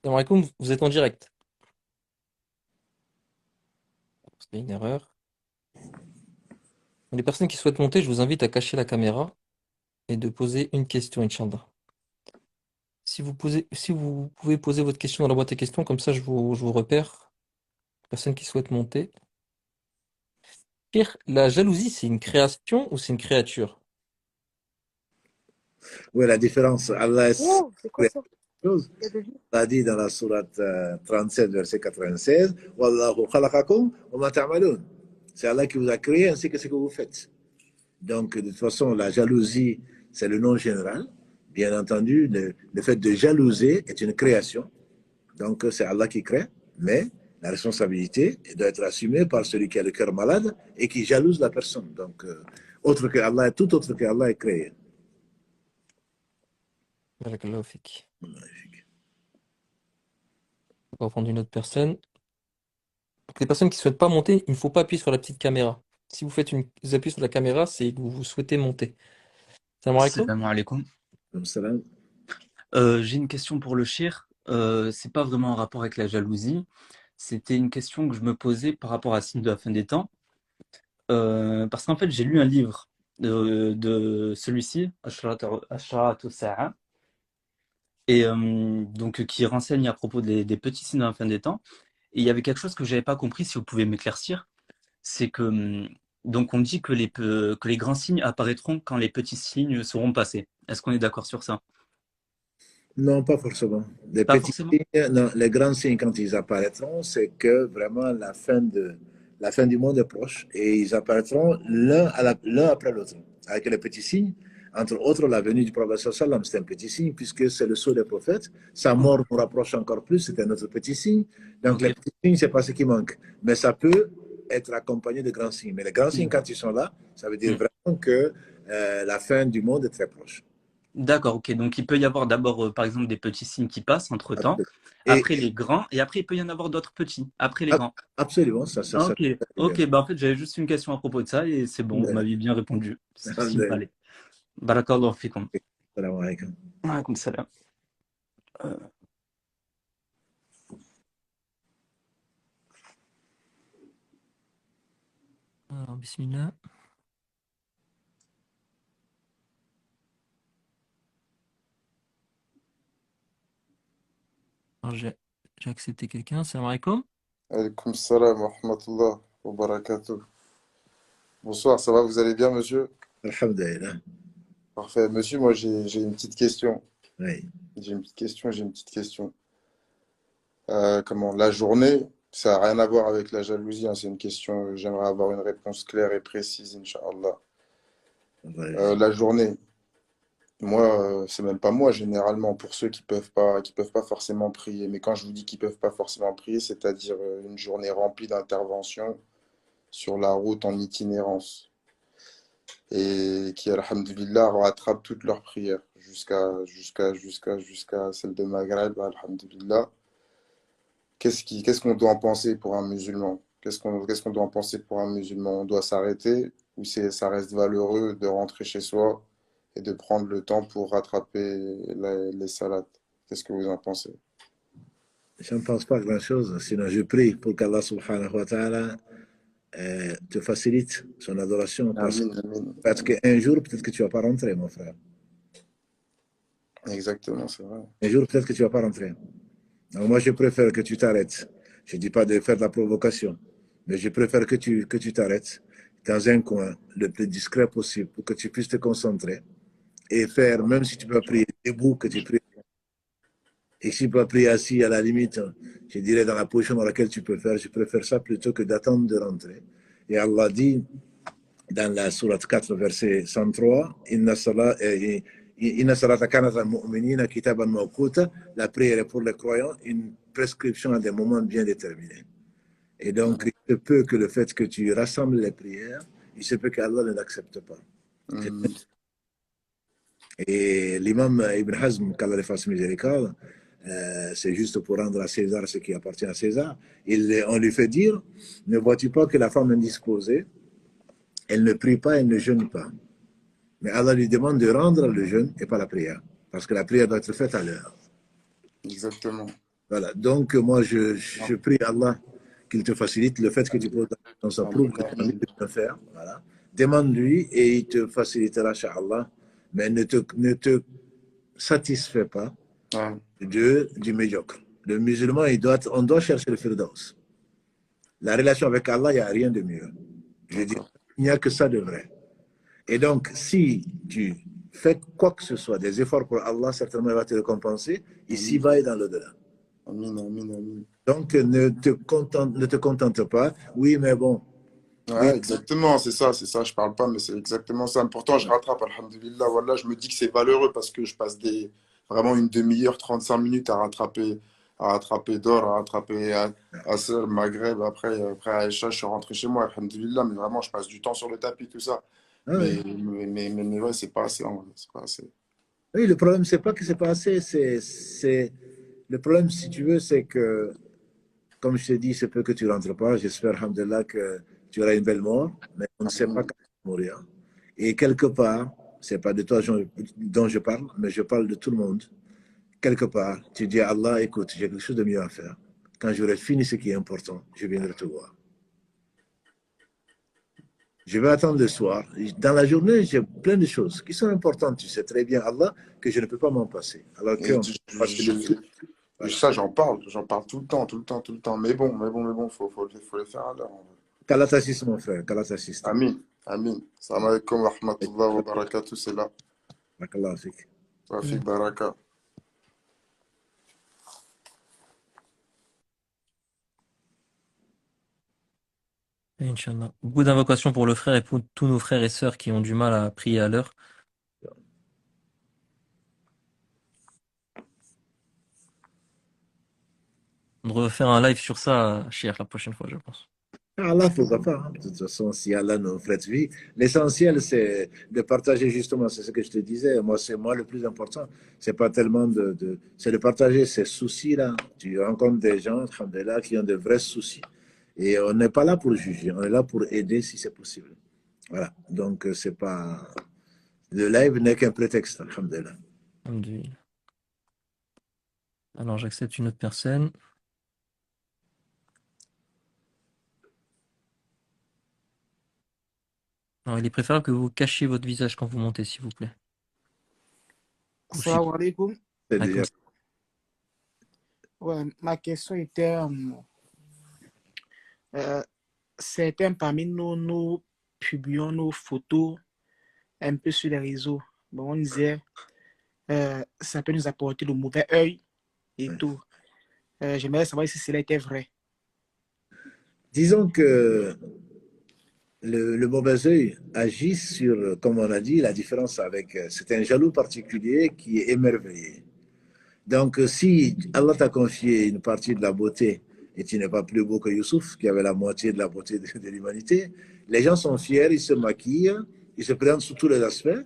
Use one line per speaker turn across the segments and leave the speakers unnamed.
Salam alaikum, vous êtes en direct. C'est une erreur. Les personnes qui souhaitent monter, je vous invite à cacher la caméra et de poser une question, Inch'Allah. Si vous pouvez poser votre question dans la boîte à questions, comme ça je vous repère. Personne qui souhaite monter. Pire, la jalousie, c'est une création ou c'est une créature?
Oui, la différence, Allah
Oh, c'est quoi
crée
ça?
quelque chose.
Il y a de vie.
Allah dit dans la sourate 37, verset 96, Wallahu khalaqakum wa ma ta'malun. C'est Allah qui vous a créé ainsi que ce que vous faites. Donc, de toute façon, la jalousie, c'est le nom général. Bien entendu, le fait de jalouser est une création. Donc, c'est Allah qui crée, mais la responsabilité doit être assumée par celui qui a le cœur malade et qui jalouse la personne. Donc, autre que Allah, tout autre que Allah est créé.
Barakallahu fik. On va prendre une autre personne. Donc, les personnes qui souhaitent pas monter, il ne faut pas appuyer sur la petite caméra. Si vous appuyez sur la caméra, c'est que vous souhaitez monter. Salam alaikum.
Salam alaikum.
Comme cela.
J'ai une question pour le shir. C'est pas vraiment en rapport avec la jalousie. C'était une question que je me posais par rapport à Signe de la fin des temps. Parce qu'en fait, j'ai lu un livre de celui-ci, Asharatu Sa'a, et donc qui renseigne à propos des petits signes de la fin des temps. Et il y avait quelque chose que j'avais pas compris, si vous pouvez m'éclaircir. C'est que donc on dit que que les grands signes apparaîtront quand les petits signes seront passés. Est-ce qu'on est d'accord sur ça?
Non, pas forcément. Les
Pas
petits
forcément.
signes, non, les grands signes, quand ils apparaîtront, c'est que vraiment la fin du monde est proche et ils apparaîtront l'un après l'autre. Avec les petits signes, entre autres, la venue du prophète sallam, c'est un petit signe puisque c'est le sceau des prophètes. Sa mort nous rapproche encore plus, c'est un autre petit signe. Donc les
Ok.
petits signes, c'est pas ce qui manque. Mais ça peut être accompagné de grands signes. Mais les grands signes,
Mm.
quand ils sont là, ça veut dire
Mm.
vraiment que la fin du monde est très proche.
D'accord, ok. Donc il peut y avoir d'abord, par exemple, des petits signes qui passent entre-temps,
Et
après les grands, et après il peut y en avoir d'autres petits, après les grands.
absolument, ça
Ok,
bien.
ok. Bah en fait, j'avais juste une question à propos de ça, et c'est bon, vous m'aviez bien répondu. C'est tout ce qu'il me fallait. Barakallahu fikum.
Salam alaikum.
Wa alaykoum salam. Euh,
Alors, bismillah. Alors, j'ai accepté quelqu'un. Salam alaikum.
Alaikum salam wa rahmatullah wa barakatuh. Bonsoir, ça va, vous allez bien, monsieur?
Alhamdulillah.
Parfait. Monsieur, moi, j'ai une petite question.
Oui.
J'ai une petite question. Comment, la journée, ça n'a rien à voir avec la jalousie, hein, c'est une question, j'aimerais avoir une réponse claire et précise, Inch'Allah. La journée, moi, c'est même pas moi, généralement, pour ceux qui peuvent pas forcément prier. Mais quand je vous dis qu'ils peuvent pas forcément prier, c'est-à-dire une journée remplie d'interventions sur la route en itinérance. Et qui, alhamdulillah, rattrapent toutes leurs prières jusqu'à celle de Maghreb, alhamdulillah. Qu'est-ce qu'on doit en penser pour un musulman? Qu'est-ce qu'on doit en penser pour un musulman? On doit s'arrêter ou ça reste valeureux de rentrer chez soi et de prendre le temps pour rattraper les salades? Qu'est-ce que vous en pensez?
Je ne pense pas grand-chose, sinon je prie pour qu'Allah subhanahu wa ta'ala te facilite son adoration
Amin, amin,
parce
amin.
qu'un jour, peut-être que tu ne vas pas rentrer, mon frère.
Exactement, c'est vrai.
Un jour, peut-être que tu ne vas pas rentrer. Alors moi, je préfère que tu t'arrêtes. Je ne dis pas de faire de la provocation, mais je préfère que tu t'arrêtes dans un coin le plus discret possible pour que tu puisses te concentrer et faire, même si tu peux prier debout, que tu pries. Et si tu peux prier assis, à la limite, je dirais dans la position dans laquelle tu peux faire, je préfère ça plutôt que d'attendre de rentrer. Et Allah dit dans la sourate 4, verset 103, Inna salata kanat al-mu'minina kitaban mawquta, la prière est pour les croyants une prescription à des moments bien déterminés. Et donc, il se peut que le fait que tu rassembles les prières, il se peut qu'Allah ne l'accepte pas.
Mhm.
Et l'imam Ibn Hazm, qu'Allah le fasse miséricorde, c'est juste pour rendre à César ce qui appartient à César. On lui fait dire, ne vois-tu pas que la femme indisposée, elle ne prie pas, elle ne jeûne pas. Mais Allah lui demande de rendre le jeûne et pas la prière. Parce que la prière doit être faite à l'heure.
Exactement.
Voilà. Donc, moi, je prie Allah qu'il te facilite le fait que tu poses dans sa prouve que tu as envie de le faire. Voilà. Demande-lui et il te facilitera, Inch'Allah. Mais ne te satisfait pas
Ouais,
du médiocre. Le musulman, on doit chercher le firdaus. La relation avec Allah, il n'y a rien de mieux. Je dis,
d'accord.
il n'y a que ça de vrai. Et donc, si tu fais quoi que ce soit, des efforts pour Allah, certainement, il va te récompenser
Amin,
ici-bas et dans l'au-delà.
amin, amin, amin.
Donc, ne te contente pas. Oui, mais bon. Oui,
Ouais, exactement, c'est ça, je parle pas, mais c'est exactement ça. Pourtant, je rattrape, alhamdulillah, voilà, je me dis que c'est valeureux parce que je passe vraiment une demi-heure, 35 minutes à rattraper d'or, à rattraper Asr, Maghreb, après Aïcha, je suis rentré chez moi, alhamdulillah, mais vraiment, je passe du temps sur le tapis, tout ça.
ah oui.
Mais ouais, c'est pas assez, en vrai, c'est pas assez.
Oui, le problème, c'est pas que c'est pas assez. Le problème, si tu veux, c'est que, comme je t'ai dit, c'est peu que tu rentres pas. J'espère, alhamdulillah, que tu auras une belle mort, mais on ne sait pas
Amin.
quand tu vas mourir. Et quelque part, c'est pas de toi dont je parle, mais je parle de tout le monde. Quelque part, tu dis à Allah, écoute, j'ai quelque chose de mieux à faire. Quand j'aurai fini ce qui est important, je viendrai te voir. Je vais attendre le soir. Dans la journée, j'ai plein de choses qui sont importantes. Tu sais très bien, Allah, que je ne peux pas m'en passer. Alors
Et
qu'on peut passer le tout. Voilà.
ça, j'en parle tout le temps, tout le temps, tout le temps. Mais bon, faut le faire à l'heure, en vrai.
Qu'Allah t'assiste, mon frère, qu'Allah t'assiste.
Amin, amin. Salam alaikum wa rahmatullah wa barakatuh, c'est là.
Barakallahu fik.
Wa fik baraka.
Inch'Allah. Beaucoup d'invocations pour le frère et pour tous nos frères et sœurs qui ont du mal à prier à l'heure. On devrait faire un live sur ça, Cher, la prochaine fois, je pense.
Allah, pourquoi pas, hein. De toute façon, si Allah nous prête vie, l'essentiel, c'est de partager justement, c'est ce que je te disais. Moi, c'est moi le plus important. C'est pas tellement c'est de partager ces soucis-là. Tu rencontres des gens, alhamdoulilah, qui ont de vrais soucis. Et on n'est pas là pour juger, on est là pour aider si c'est possible. Voilà. Donc, c'est pas. Le live n'est qu'un prétexte, alhamdoulilah.
Alhamdulillah. Alors, j'accepte une autre personne. Alors, il est préférable que vous cachiez votre visage quand vous montez, s'il vous plaît. Couchez.
Assalamu alaikum.
C'est
Ah,
déjà.
comme ça.
Ouais, ma question était, certains parmi nous, nous publions nos photos un peu sur les réseaux. Bon, on disait, ça peut nous apporter le mauvais œil et tout. J'aimerais savoir si cela était vrai.
Disons que le mauvais œil agit sur, comme on a dit, la différence avec. C'est un jaloux particulier qui est émerveillé. Donc, si Allah t'a confié une partie de la beauté et tu n'es pas plus beau que Youssouf, qui avait la moitié de la beauté de l'humanité, les gens sont fiers, ils se maquillent, ils se présentent sous tous les aspects.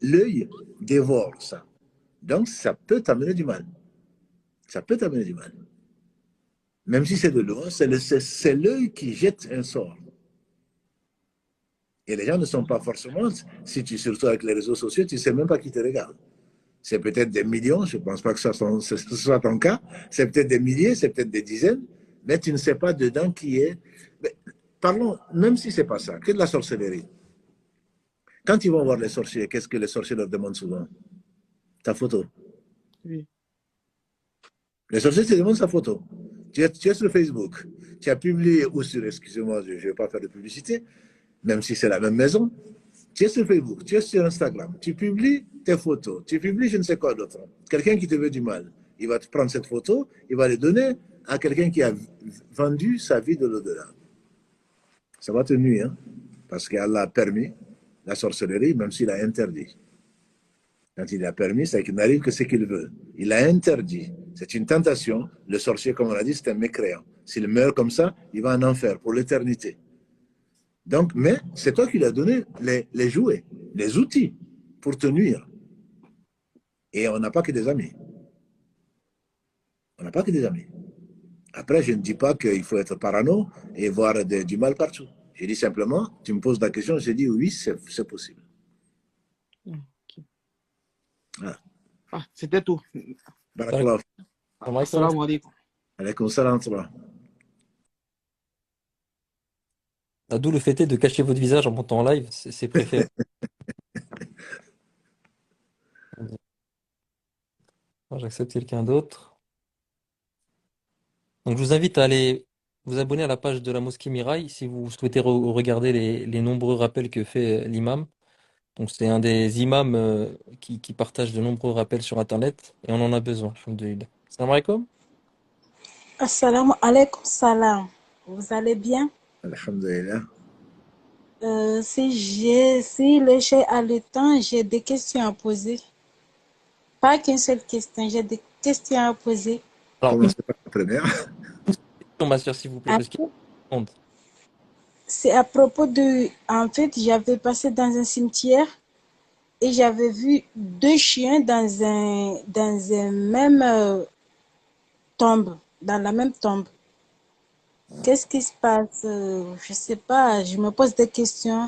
L'œil dévore ça. Donc, ça peut t'amener du mal. Ça peut t'amener du mal. Même si c'est de loin, c'est l'œil qui jette un sort. Et les gens ne sont pas forcément, si tu surtout avec les réseaux sociaux, tu ne sais même pas qui te regarde. C'est peut-être des millions, je ne pense pas que ce soit ton cas, c'est peut-être des milliers, c'est peut-être des dizaines, mais tu ne sais pas dedans qui est. Mais parlons, même si ce n'est pas ça, que de la sorcellerie. Quand ils vont voir les sorciers, qu'est-ce que les sorciers leur demandent souvent? Ta photo.
Oui.
Les sorciers te demandent sa photo. Tu es sur Facebook, tu as publié, ou sur, excusez-moi, je ne vais pas faire de publicité, même si c'est la même maison, tu es sur Facebook, tu es sur Instagram, tu publies tes photos, tu publies je ne sais quoi d'autre. Quelqu'un qui te veut du mal, il va te prendre cette photo, il va la donner à quelqu'un qui a vendu sa vie de l'au-delà. Ça va te nuire, hein, parce qu'Allah a permis la sorcellerie, même s'il a interdit. Quand il a permis, c'est qu'il n'arrive que ce qu'il veut. Il a interdit. C'est une tentation. Le sorcier, comme on l'a dit, c'est un mécréant. S'il meurt comme ça, il va en enfer pour l'éternité. Donc, mais c'est toi qui lui as donné les jouets, les outils pour te nuire. Et on n'a pas que des amis. On n'a pas que des amis. Après, je ne dis pas qu'il faut être parano et voir du mal partout. Je dis simplement, tu me poses la question, je dis oui, c'est possible.
Ok.
Voilà.
Ah, c'était tout.
Barakallah.
Salam alaikum.
Assalamu alaikum.
Alaykoum salam. Wa rahmatullah.
D'où le fait est de cacher votre visage en montant en live, c'est préféré. J'accepte quelqu'un d'autre. Donc je vous invite à aller vous abonner à la page de la mosquée Mirail si vous souhaitez regarder les nombreux rappels que fait l'imam. Donc c'est un des imams qui partage de nombreux rappels sur Internet et on en a besoin. Alhamdoulilah. Salam alaikum.
Assalamu alaikum salam. Vous allez bien?
Alhamdulillah.
Si le chef a le temps, j'ai des questions à poser. Pas qu'une seule question, j'ai des questions à poser.
Alors, une
Commencez par la première.
question, ma soeur, s'il vous plaît, parce qu'il y a beaucoup de monde.
C'est à propos de... En fait, j'avais passé dans un cimetière et j'avais vu deux chiens dans un même tombe, dans la même tombe. Qu'est-ce qui se passe? Je sais pas, je me pose des questions.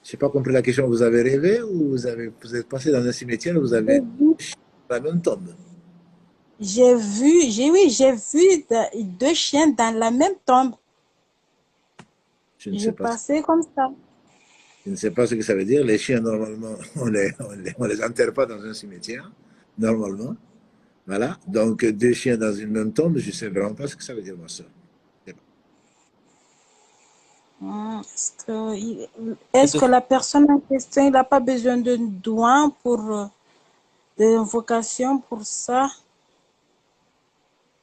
Je n'ai pas compris la question. Vous avez rêvé ou vous êtes passé dans un cimetière et vous avez la même tombe?
J'ai vu deux chiens dans la même tombe.
Je ne
J'ai
sais pas.
passé comme ça.
Je ne sais pas ce que ça veut dire. Les chiens, normalement, on les enterre pas dans un cimetière, normalement. Voilà. Donc, deux chiens dans une même tombe, je ne sais vraiment pas ce que ça veut dire, ma soeur.
Est-ce que la personne en question n'a pas besoin de doigt pour d'invocation pour ça?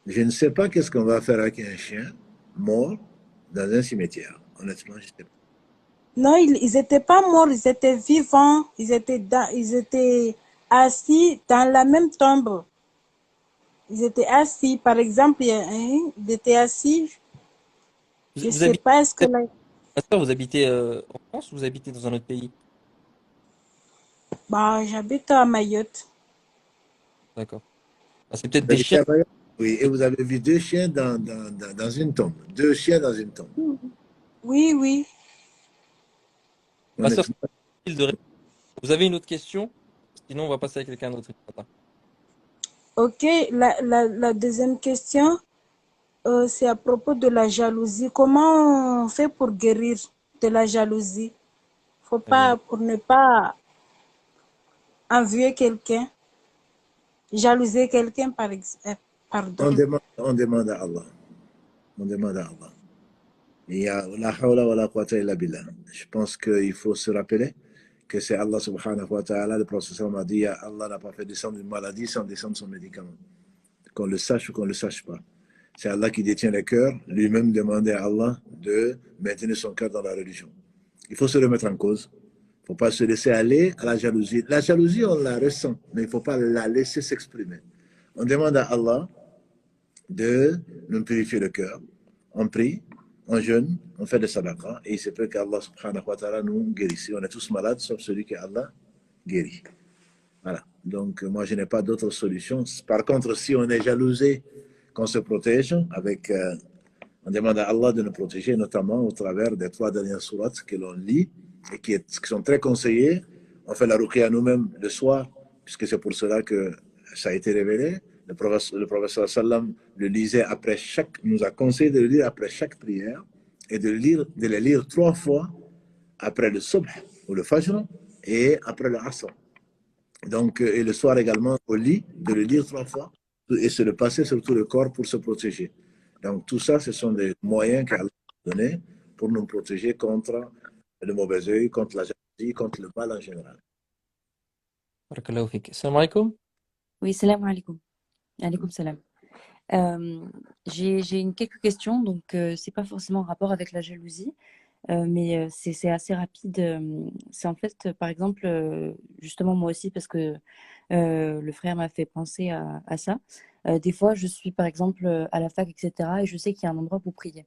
Je ne sais pas qu'est-ce qu'on va faire avec un chien mort dans un cimetière. Honnêtement, je ne sais pas.
Non, ils étaient pas morts, ils étaient vivants, ils étaient assis dans la même tombe. Ils étaient assis, par exemple, ils étaient assis. Je
Vous
sais
habitez,
pas, est-ce que
ma soeur, vous habitez en France ou vous habitez dans un autre pays?
bah, j'habite à Mayotte.
D'accord. Ah, c'est peut-être
Vous
des
habitez
chiens.
à Mayotte? Oui, et vous avez vu deux chiens dans une tombe. Deux chiens dans une tombe.
Oui, oui.
Ma soeur,
Honnêtement,
c'est difficile de répondre. Vous avez une autre question? Sinon, on va passer à quelqu'un d'autre.
Ok, la deuxième question, c'est à propos de la jalousie. Comment on fait pour guérir de la jalousie? Faut pas, pour ne pas envier quelqu'un, jalouser quelqu'un, pardon.
on demande à Allah. On demande à Allah. Il y a la hawla wa la quwwata illa billah. Je pense qu'il faut se rappeler que c'est Allah subhanahu wa ta'ala. Le prophète a dit Allah n'a pas fait descendre une maladie sans descendre son médicament. Qu'on le sache ou qu'on ne le sache pas. C'est Allah qui détient les cœurs. Lui-même demandait à Allah de maintenir son cœur dans la religion. Il faut se remettre en cause. Il ne faut pas se laisser aller à la jalousie. La jalousie, on la ressent, mais il ne faut pas la laisser s'exprimer. On demande à Allah de nous purifier le cœur. On prie, on jeûne, on fait des sadaqas, et il se peut qu'Allah subhanahu wa ta'ala nous guérisse. On est tous malades, sauf celui que Allah guérit. Voilà. Donc, moi, je n'ai pas d'autre solution. Par contre, si on est jalousé, qu'on se protège, on demande à Allah de nous protéger, notamment au travers des 3 dernières sourates que l'on lit et qui sont très conseillées. On fait la ruqya nous-mêmes le soir, puisque c'est pour cela que ça a été révélé. Le professeur sallam le lisait après nous a conseillé de le lire après chaque prière et de les lire 3 fois après le subh ou le fajr et après le asr. Donc, et le soir également au lit, de le lire 3 fois et se le passer sur tout le corps pour se protéger. Donc, tout ça, ce sont des moyens qu'Allah a donnés pour nous protéger contre le mauvais œil, contre la jalousie, contre le mal en général.
Barakallahu fik. Salam alaikum.
Oui, salam alaikum. Alaikum salam. J'ai quelques questions, donc c'est pas forcément en rapport avec la jalousie, mais c'est assez rapide. C'est en fait, par exemple, justement moi aussi, parce que le frère m'a fait penser à ça. Des fois, je suis par exemple à la fac, etc., et je sais qu'il y a un endroit pour prier.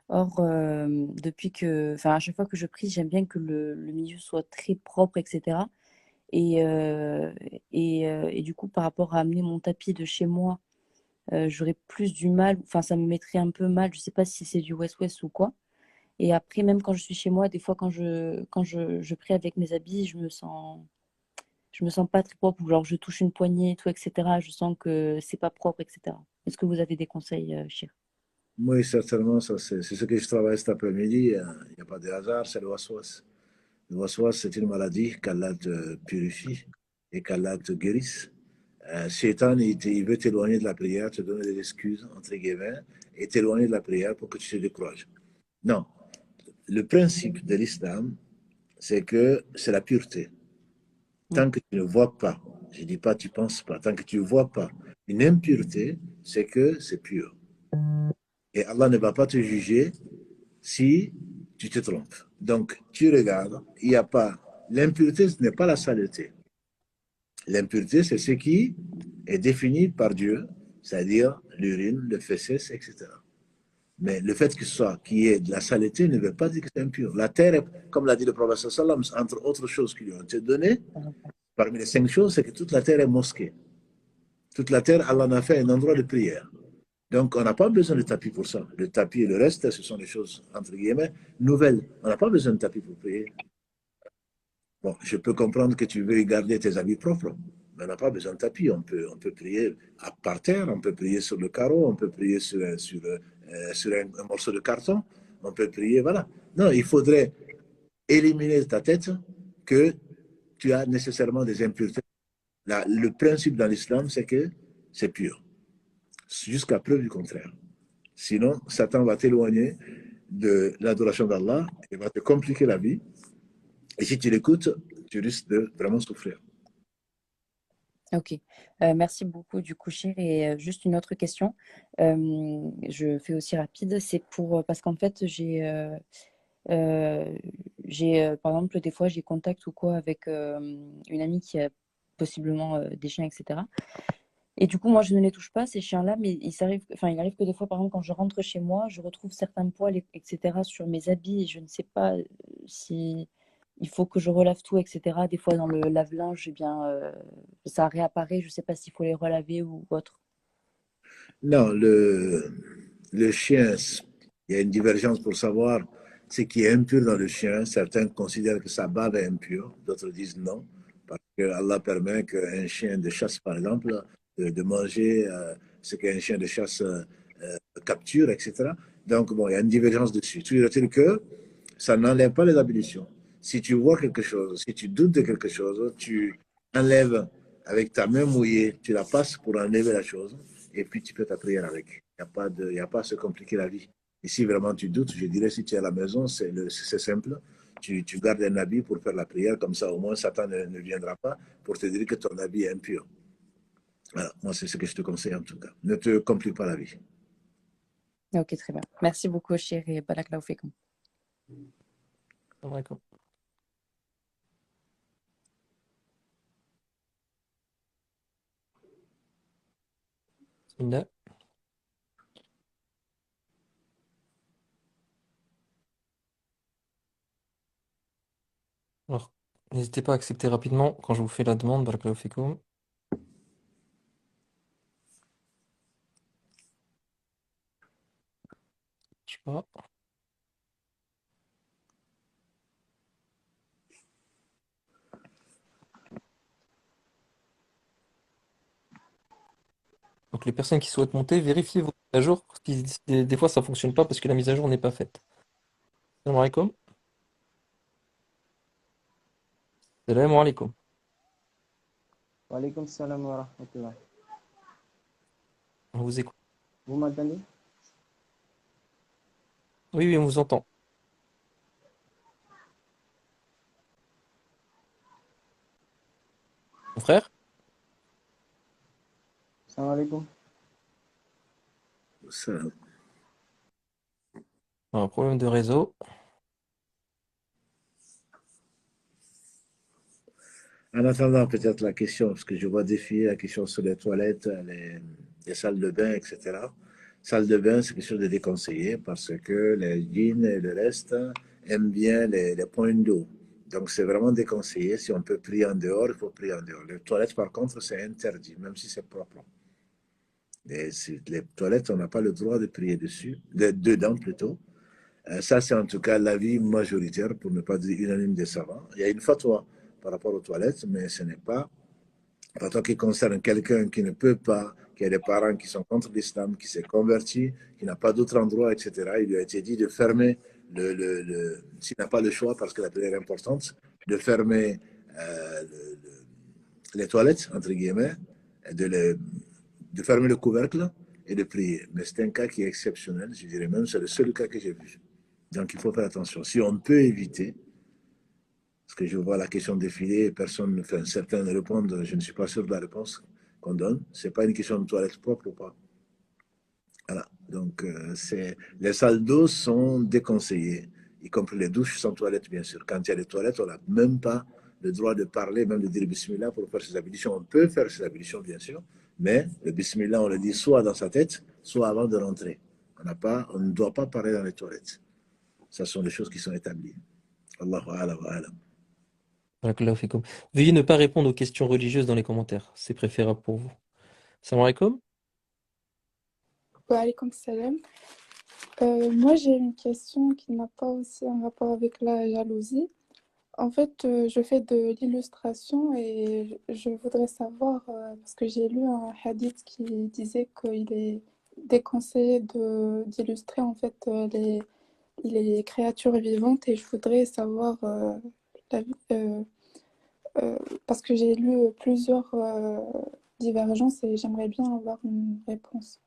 Or, à chaque fois que je prie, j'aime bien que le milieu soit très propre, etc. Et du coup, par rapport à amener mon tapis de chez moi, j'aurais plus du mal, enfin, ça me mettrait un peu mal. Je sais pas si c'est du West-West ou quoi. Et après, même quand je suis chez moi, des fois, quand je prie avec mes habits, je me sens, je me sens pas très propre, ou genre je touche une poignée et tout, etc. Je sens que c'est pas propre, etc. Est-ce que vous avez des conseils, Chir?
Oui, certainement, ça, c'est ce que je travaille cet après-midi. Il n'y a pas de hasard, c'est le waswas. Le waswas, c'est une maladie qu'Allah te purifie et qu'Allah te guérisse. Shaitan, il veut t'éloigner de la prière, te donner des excuses, entre guillemets, et t'éloigner de la prière pour que tu te décourages. Non, le principe de l'islam, c'est que c'est la pureté. Tant que tu ne vois pas, je ne dis pas tu ne penses pas, tant que tu ne vois pas une impureté, c'est que c'est pur. Et Allah ne va pas te juger si tu te trompes. Donc, tu regardes, il n'y a pas. L'impureté, ce n'est pas la saleté. L'impureté, c'est ce qui est défini par Dieu, c'est-à-dire l'urine, le fesses, etc. Mais le fait que ce soit qu'il y ait de la saleté ne veut pas dire que c'est impur. La terre, comme l'a dit le prophète sallam, entre autres choses qui lui ont été données, parmi les 5 choses, c'est que toute la terre est mosquée. Toute la terre, Allah en a fait un endroit de prière. Donc, on n'a pas besoin de tapis pour ça. Le tapis et le reste, ce sont des choses, entre guillemets, nouvelles. On n'a pas besoin de tapis pour prier. Bon, je peux comprendre que tu veux garder tes habits propres, mais on n'a pas besoin de tapis. On peut prier par terre, on peut prier sur le carreau, on peut prier sur un morceau de carton, on peut prier, voilà. Non, il faudrait éliminer de ta tête que tu as nécessairement des impuretés. Le principe dans l'islam, c'est que c'est pur, jusqu'à preuve du contraire. Sinon, Satan va t'éloigner de l'adoration d'Allah et va te compliquer la vie. Et si tu l'écoutes, tu risques de vraiment souffrir.
Ok, merci beaucoup du coup, Chir. Et juste une autre question, je fais aussi rapide, c'est pour parce qu'en fait par exemple des fois j'ai contact ou quoi avec une amie qui a possiblement des chiens, etc. Et du coup moi je ne les touche pas ces chiens-là, mais il arrive que des fois par exemple quand je rentre chez moi, je retrouve certains poils, etc. sur mes habits et je ne sais pas si il faut que je relave tout, etc. Des fois, dans le lave-linge, eh bien, ça réapparaît. Je ne sais pas s'il faut les relaver ou autre.
Non, le chien, il y a une divergence pour savoir ce qui est impur dans le chien. Certains considèrent que sa bave est impure, d'autres disent non, parce que Allah permet qu'un chien de chasse, par exemple, de manger ce qu'un chien de chasse capture, etc. Donc, bon, il y a une divergence dessus. Toujours est-il que ça n'enlève pas les ablutions. Si tu vois quelque chose, si tu doutes de quelque chose, tu enlèves avec ta main mouillée, tu la passes pour enlever la chose, et puis tu peux ta prière avec. Il n'y a pas à se compliquer la vie. Et si vraiment tu doutes, je dirais, si tu es à la maison, c'est simple. Tu gardes un habit pour faire la prière, comme ça au moins Satan ne viendra pas pour te dire que ton habit est impur. Voilà, moi c'est ce que je te conseille en tout cas. Ne te complique pas la vie.
Ok, très bien. Merci beaucoup, Chir, et Barakallahu fikum.
D'accord. Bismillah. Alors, n'hésitez pas à accepter rapidement quand je vous fais la demande. Barakallahu fikoum. Je sais pas. Donc les personnes qui souhaitent monter, vérifiez vos mises à jour. Parce que des fois, ça ne fonctionne pas parce que la mise à jour n'est pas faite. Salam alaikum. Salam alaikum.
Walaikum salam wa rahmatullah.
On vous écoute.
Vous m'entendez?
Oui, oui, on vous entend. Mon frère?
Salam alaikum.
Ça,
Un problème de réseau.
en attendant peut-être la question, parce que je vois défiler la question sur les toilettes, les salles de bain, etc. Salle de bain, c'est quelque chose de déconseillé parce que les jeans et le reste aiment bien les points d'eau. Donc c'est vraiment déconseillé. Si on peut prier en dehors, il faut prier en dehors. Les toilettes, par contre, c'est interdit, même si c'est propre. Les toilettes, on n'a pas le droit de prier dessus, dedans plutôt. Ça, c'est en tout cas l'avis majoritaire, pour ne pas dire unanime des savants. Il y a une fatwa par rapport aux toilettes, mais ce n'est pas en tant qui concerne quelqu'un qui ne peut pas, qui a des parents qui sont contre l'islam, qui s'est converti, qui n'a pas d'autre endroit, etc. Il lui a été dit de fermer s'il n'a pas le choix, parce que la prière est importante, de fermer les toilettes, entre guillemets, de fermer le couvercle et de prier. Mais c'est un cas qui est exceptionnel, je dirais même, c'est le seul cas que j'ai vu. Donc il faut faire attention. Si on peut éviter, parce que je vois la question défiler, personne, enfin, certains répondent, je ne suis pas sûr de la réponse qu'on donne. Ce n'est pas une question de toilette propre ou pas. Voilà. Donc, les salles d'eau sont déconseillées, y compris les douches sans toilette, bien sûr. Quand il y a des toilettes, on n'a même pas le droit de parler, même de dire bismillah pour faire ses ablutions. On peut faire ses ablutions, bien sûr, mais le bismillah, on le dit soit dans sa tête, soit avant de rentrer. On ne doit pas parler dans les toilettes. Ce sont des choses qui sont établies. Allahu a'lam wa a'lam.
Barakallahu fikoum. Veuillez ne pas répondre aux questions religieuses dans les commentaires. C'est préférable pour vous. Salam alaikum.
Wa alaykoum salam. Moi, j'ai une question qui n'a pas aussi un rapport avec la jalousie. En fait, je fais de l'illustration et je voudrais savoir, parce que j'ai lu un hadith qui disait qu'il est déconseillé d'illustrer en fait les créatures vivantes, et je voudrais savoir, parce que j'ai lu plusieurs divergences et j'aimerais bien avoir une réponse.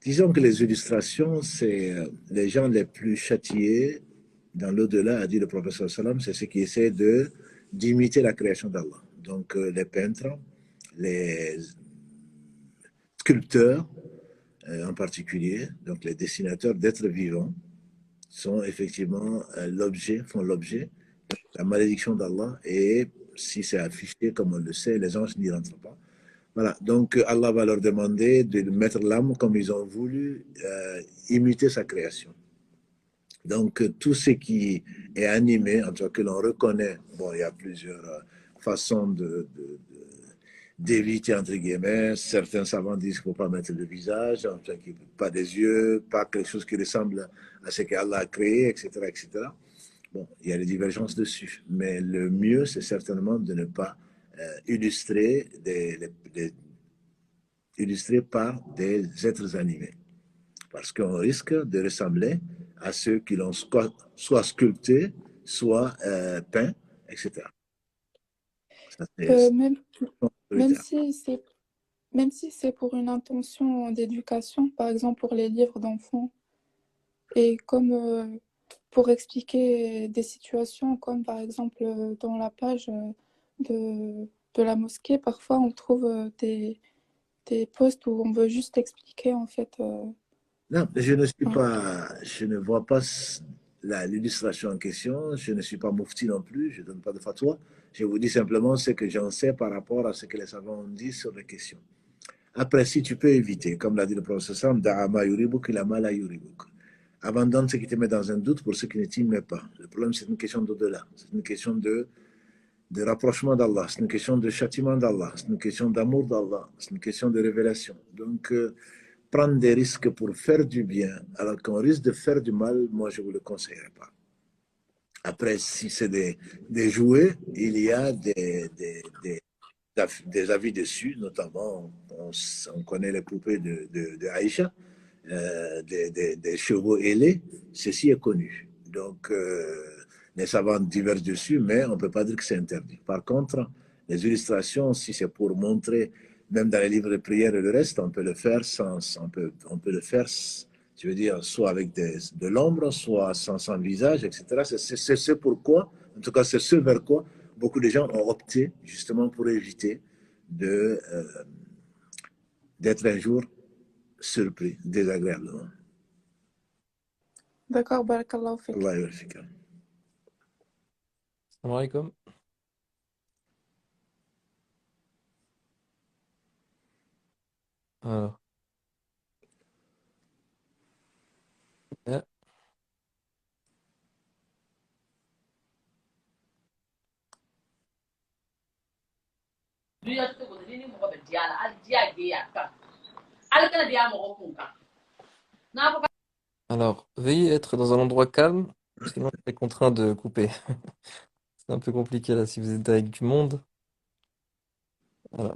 Disons que les illustrations, c'est les gens les plus châtiés dans l'au-delà, a dit le professeur Salam, c'est ceux qui essaient d'imiter la création d'Allah. Donc les peintres, les sculpteurs en particulier, donc les dessinateurs d'êtres vivants, sont effectivement font l'objet de la malédiction d'Allah, et si c'est affiché comme on le sait, les anges n'y rentrent pas. Voilà, donc Allah va leur demander de mettre l'âme comme ils ont voulu imiter sa création. Donc tout ce qui est animé, en tout cas que l'on reconnaît, bon, il y a plusieurs façons d'éviter, entre guillemets. Certains savants disent qu'il ne faut pas mettre le visage, en tout cas, pas des yeux, pas quelque chose qui ressemble à ce qu'Allah a créé, etc., etc. Bon, il y a des divergences dessus, mais le mieux, c'est certainement de ne pas illustrer par des êtres animés, parce qu'on risque de ressembler à ceux qui l'ont soit sculpté, soit peint, etc. Ça,
même si c'est pour une intention d'éducation, par exemple pour les livres d'enfants, et comme pour expliquer des situations, comme par exemple dans la page de la mosquée, parfois on trouve des posts où on veut juste expliquer en fait.
Non, je ne vois pas l'illustration en question, je ne suis pas moufti non plus, je ne donne pas de fatwa. Je vous dis simplement ce que j'en sais par rapport à ce que les savants ont dit sur les questions. Après, si tu peux éviter, comme l'a dit le professeur Sam, da'ama yuribuk ila ma la yuribuk. Abandonne ce qui te met dans un doute pour ce qui ne t'y met pas. Le problème, c'est une question d'au-delà. C'est une question de rapprochement d'Allah. C'est une question de châtiment d'Allah. C'est une question d'amour d'Allah. C'est une question de révélation. Donc, prendre des risques pour faire du bien, alors qu'on risque de faire du mal, moi, je ne vous le conseillerais pas. Après, si c'est des jouets, il y a des avis dessus, notamment, on connaît les poupées de Aïcha, des chevaux ailés, ceci est connu. Donc, les savants divergent dessus, mais on ne peut pas dire que c'est interdit. Par contre, les illustrations, si c'est pour montrer, même dans les livres de prière et le reste, on peut le faire on peut le faire, je veux dire, soit avec de l'ombre, soit sans visage, etc. C'est ce pourquoi, en tout cas, c'est ce vers quoi beaucoup de gens ont opté, justement pour éviter d'être un jour surpris, désagréablement.
D'accord, barakallahu fik.
Allah yafika.
Salam alaikum. Alors. Ah, alors, veuillez être dans un endroit calme, sinon je serai contraint de couper. C'est un peu compliqué là si vous êtes avec du monde. Voilà.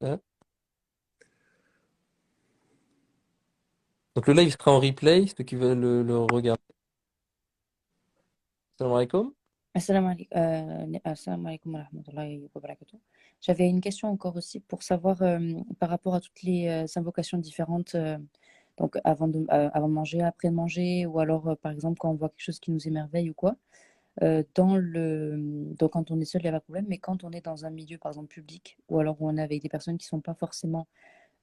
Ouais. Donc le live sera en replay, ceux qui veulent le regarder. Salam alaikum.
Assalamu alaikum wa rahmatullahi wa barakatuh. J'avais une question encore aussi pour savoir par rapport à toutes les invocations différentes, donc avant de manger, après de manger, ou alors par exemple quand on voit quelque chose qui nous émerveille ou quoi. Donc quand on est seul, il n'y a pas de problème, mais quand on est dans un milieu, par exemple, public, ou alors où on est avec des personnes qui ne sont pas forcément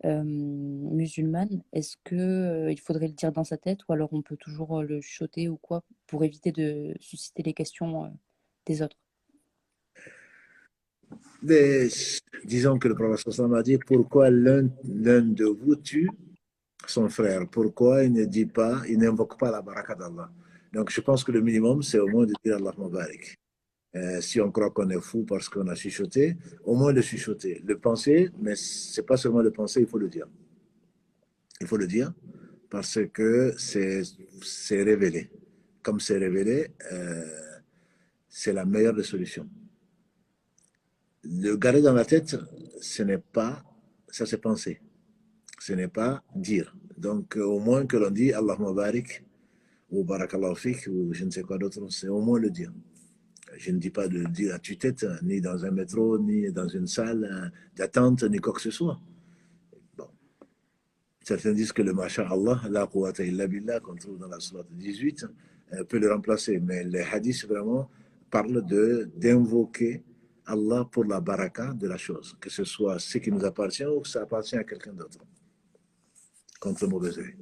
musulmanes, est-ce que il faudrait le dire dans sa tête, ou alors on peut toujours le chuchoter ou quoi, pour éviter de susciter les questions des autres?
Disons que le prophète sallam a dit pourquoi l'un de vous tue son frère, pourquoi il ne dit pas, il n'invoque pas la baraka d'Allah. Donc je pense que le minimum c'est au moins de dire Allah Mubarak. Si on croit qu'on est fou parce qu'on a chuchoté, au moins le chuchoter, le penser, mais c'est pas seulement le penser, il faut le dire. Il faut le dire parce que c'est révélé. Comme c'est révélé, c'est la meilleure des solutions. Le garder dans la tête, ce n'est pas, ça c'est penser, ce n'est pas dire. Donc au moins que l'on dit Allahumma barik ou barakallahu fik ou je ne sais quoi d'autre, c'est au moins le dire. Je ne dis pas de le dire à tue-tête, ni dans un métro, ni dans une salle d'attente, ni quoi que ce soit. Bon. Certains disent que le masha'Allah, la quwwata illa billah, qu'on trouve dans la sourate 18, peut le remplacer. Mais les hadiths vraiment parlent d'invoquer Allah pour la baraka de la chose, que ce soit ce qui nous appartient ou que ça appartient à quelqu'un d'autre, contre le mauvais œil.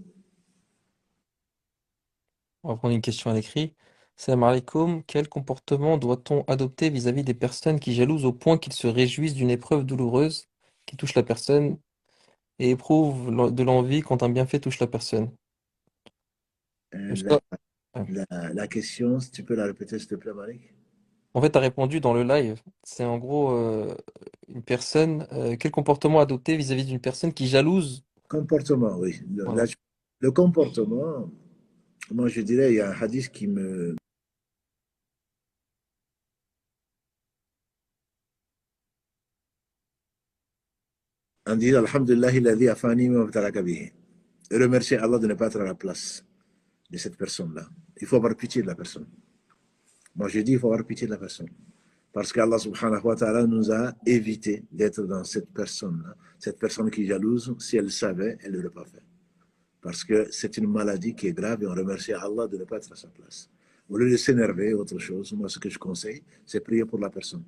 On va prendre une question à l'écrit. Salam alaikum. Quel comportement doit-on adopter vis-à-vis des personnes qui jalousent au point qu'ils se réjouissent d'une épreuve douloureuse qui touche la personne et éprouvent de l'envie quand un bienfait touche la personne?
La,
Ça, ouais.
la question, si tu peux la répéter s'il te plaît, Malik?
En fait, tu as répondu dans le live. C'est en gros une personne. Quel comportement adopter vis-à-vis d'une personne qui jalouse?
Comportement, oui.
Voilà.
Le comportement, moi je dirais, il y a un hadith qui me... On dit Alhamdulillah, alladhi afani wa abtalaka bihi. Et remercier Allah de ne pas être à la place de cette personne-là. Il faut avoir pitié de la personne. Moi je dis, il faut avoir pitié de la personne. Parce qu'Allah subhanahu wa ta'ala nous a évité d'être dans cette personne-là. Cette personne qui est jalouse, si elle savait, elle ne l'aurait pas fait. Parce que c'est une maladie qui est grave et on remercie Allah de ne pas être à sa place. Au lieu de s'énerver, autre chose, moi ce que je conseille, c'est prier pour la personne.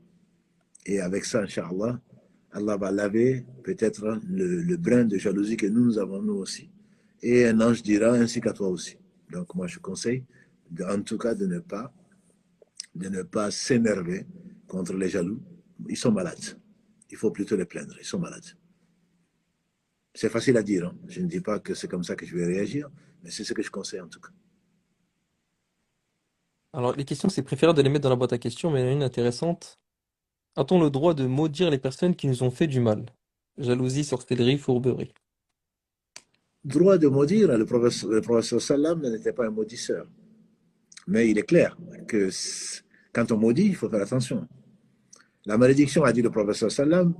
Et avec ça, Inch'Allah, Allah va laver peut-être le brin de jalousie que nous avons nous aussi. Et un ange dira ainsi qu'à toi aussi. Donc moi je conseille, en tout cas, de ne pas s'énerver contre les jaloux. Ils sont malades. Il faut plutôt les plaindre. Ils sont malades. C'est facile à dire. Hein. Je ne dis pas que c'est comme ça que je vais réagir, mais c'est ce que je conseille en tout cas.
Alors, les questions, c'est préférable de les mettre dans la boîte à questions, mais il y en a une intéressante. A-t-on le droit de maudire les personnes qui nous ont fait du mal? Jalousie, sorcellerie, fourberie.
Droit de maudire, le professeur Salam n'était pas un maudisseur. Mais il est clair que quand on maudit, il faut faire attention. La malédiction, a dit le professeur Salam,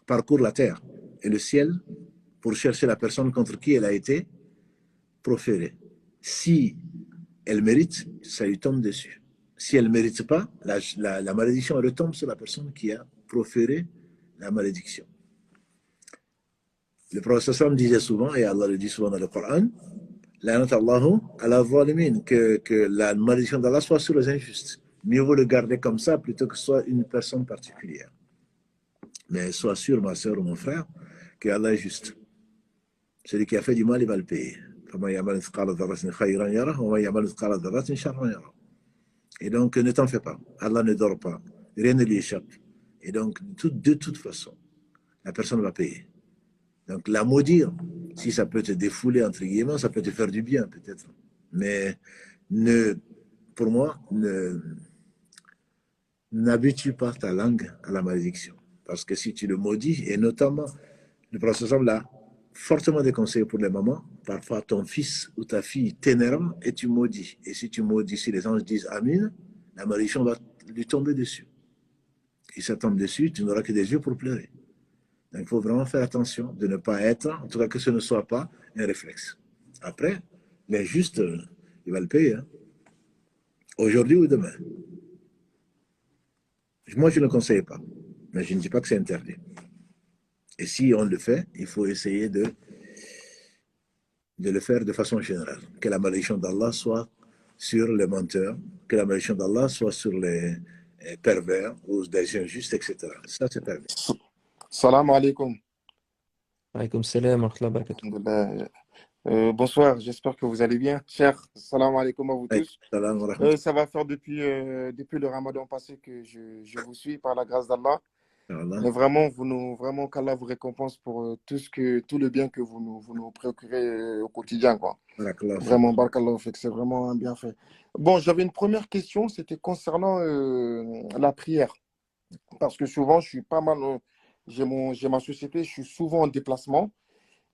parcourt la terre et le ciel pour chercher la personne contre qui elle a été proférée. Si elle mérite, ça lui tombe dessus. Si elle ne mérite pas, la malédiction retombe sur la personne qui a proféré la malédiction. Le professeur Sam disait souvent, et Allah le dit souvent dans le Coran, que la malédiction d'Allah soit sur les injustes. Mieux vaut le garder comme ça plutôt que ce soit une personne particulière. Mais sois sûr, ma soeur ou mon frère, que Allah est juste. Celui qui a fait du mal, il va le payer. Et donc, ne t'en fais pas. Allah ne dort pas. Rien ne lui échappe. Et donc, de toute façon, la personne va payer. Donc, la maudire, si ça peut te défouler, entre guillemets, ça peut te faire du bien, peut-être. Mais pour moi, n'habitue pas ta langue à la malédiction. Parce que si tu le maudis, et notamment, le professeur l'a fortement déconseillé pour les mamans, parfois ton fils ou ta fille t'énerve et tu maudis. Et si tu maudis, si les anges disent Amin, la malédiction va lui tomber dessus. Et ça tombe dessus, tu n'auras que des yeux pour pleurer. Donc, il faut vraiment faire attention de ne pas être, en tout cas que ce ne soit pas un réflexe. Après, mais juste, il va le payer, hein. Aujourd'hui ou demain. Moi, je ne conseille pas, mais je ne dis pas que c'est interdit. Et si on le fait, il faut essayer de le faire de façon générale. Que la malédiction d'Allah soit sur les menteurs, que la malédiction d'Allah soit sur les pervers ou des injustes, etc. Ça, c'est permis.
Salam alaikum.
Alaykoum salam wa rahmatullahi wa barakatuh.
Bonsoir, j'espère que vous allez bien. Cher, salam alaikum à vous tous.
Salam wa rahmatullah.
Ça va faire depuis le ramadan passé que je vous suis par la grâce d'Allah.
Allah.
Mais vraiment qu'Allah vous récompense pour tout le bien que vous nous procurez au quotidien, quoi.
Barakallah.
Vraiment, barakallahu fik, c'est vraiment un bienfait. Bon, j'avais une première question, c'était concernant la prière. Parce que souvent, je suis pas mal, j'ai ma société, je suis souvent en déplacement.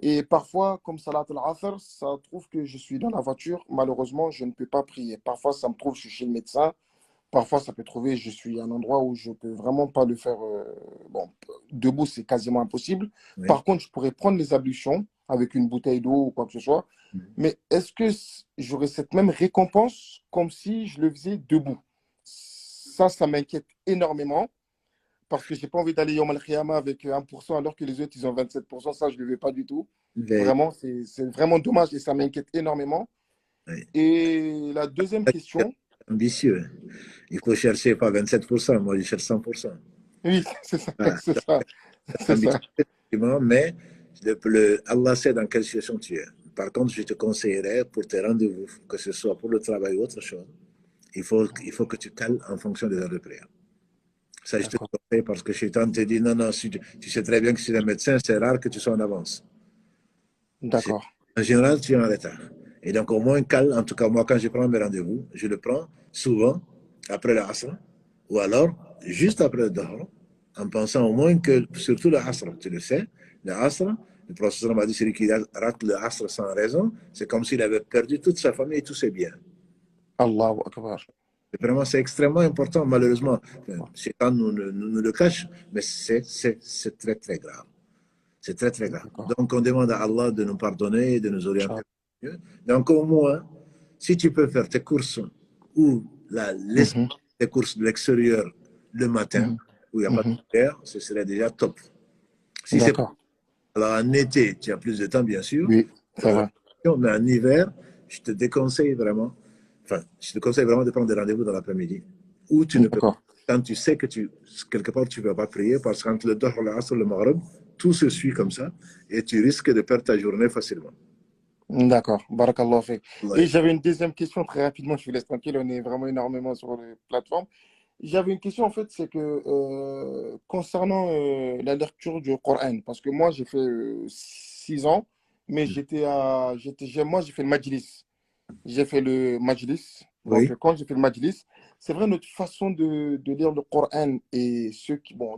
Et parfois, comme Salat al-Asr, ça trouve que je suis dans la voiture. Malheureusement, je ne peux pas prier. Parfois, ça me trouve, je suis chez le médecin. Parfois, ça peut trouver, je suis à un endroit où je ne peux vraiment pas le faire. Bon, debout, c'est quasiment impossible.
Oui.
Par contre, je pourrais prendre les ablutions avec une bouteille d'eau ou quoi que ce soit. Mais est-ce que j'aurais cette même récompense comme si je le faisais debout? Ça m'inquiète énormément parce que je n'ai pas envie d'aller Yom al-Qiyamah avec 1% alors que les autres, ils ont 27%. Ça, je ne le veux pas du tout. Vraiment, c'est vraiment dommage et ça m'inquiète énormément.
Oui.
Et la deuxième question.
Ambitieux. Il faut chercher pas 27%, moi je cherche 100%.
Oui, c'est ça.
Ah,
C'est ça. C'est ça.
effectivement, mais Allah sait dans quelle situation tu es. Par contre, je te conseillerais pour tes rendez-vous, que ce soit pour le travail ou autre chose, il faut que tu cales en fonction des heures de prière. Ça, je te
D'accord.
conseille parce que Shaitan te dit non, si tu sais très bien que si tu es un médecin, c'est rare que tu sois en avance.
D'accord.
En général, tu es en retard. Et donc, au moins, cale, en tout cas, moi, quand je prends mes rendez-vous, je le prends souvent après le Asr, ou alors juste après le Dahr, en pensant au moins que, surtout le Asr, tu le sais, le Asr, le professeur m'a dit, celui qui rate le Asr sans raison, c'est comme s'il avait perdu toute sa famille et tous ses biens.
Allahu Akbar.
Vraiment, c'est extrêmement important, malheureusement. Shaitan nous le cache, mais c'est très, très grave. C'est très, très grave.
D'accord.
Donc, on demande à Allah de nous pardonner et de nous orienter mieux. Donc, au moins, si tu peux faire tes courses ou les courses de l'extérieur le matin, où il n'y a pas de prière, ce serait déjà top. Si c'est
D'accord.
alors en été, tu as plus de temps, bien sûr.
Oui, ça va.
Mais en hiver, je te déconseille vraiment, de prendre des rendez-vous dans l'après-midi. Où tu ne peux pas,
D'accord.
quand tu sais que quelque part, tu ne vas pas prier, parce qu'entre le Dahr, le Asr, le Maghrib, tout se suit comme ça, et tu risques de perdre ta journée facilement.
D'accord. Barakallahu fik.
Ouais.
Et j'avais une deuxième question très rapidement, je vous laisse tranquille, on est vraiment énormément sur les plateformes. J'avais une question en fait, c'est que concernant la lecture du Coran, parce que moi j'ai fait 6 ans, mais moi j'ai fait le Majlis. J'ai fait le Majlis. Donc
Oui.
quand j'ai fait le Majlis, c'est vrai notre façon de lire le Coran et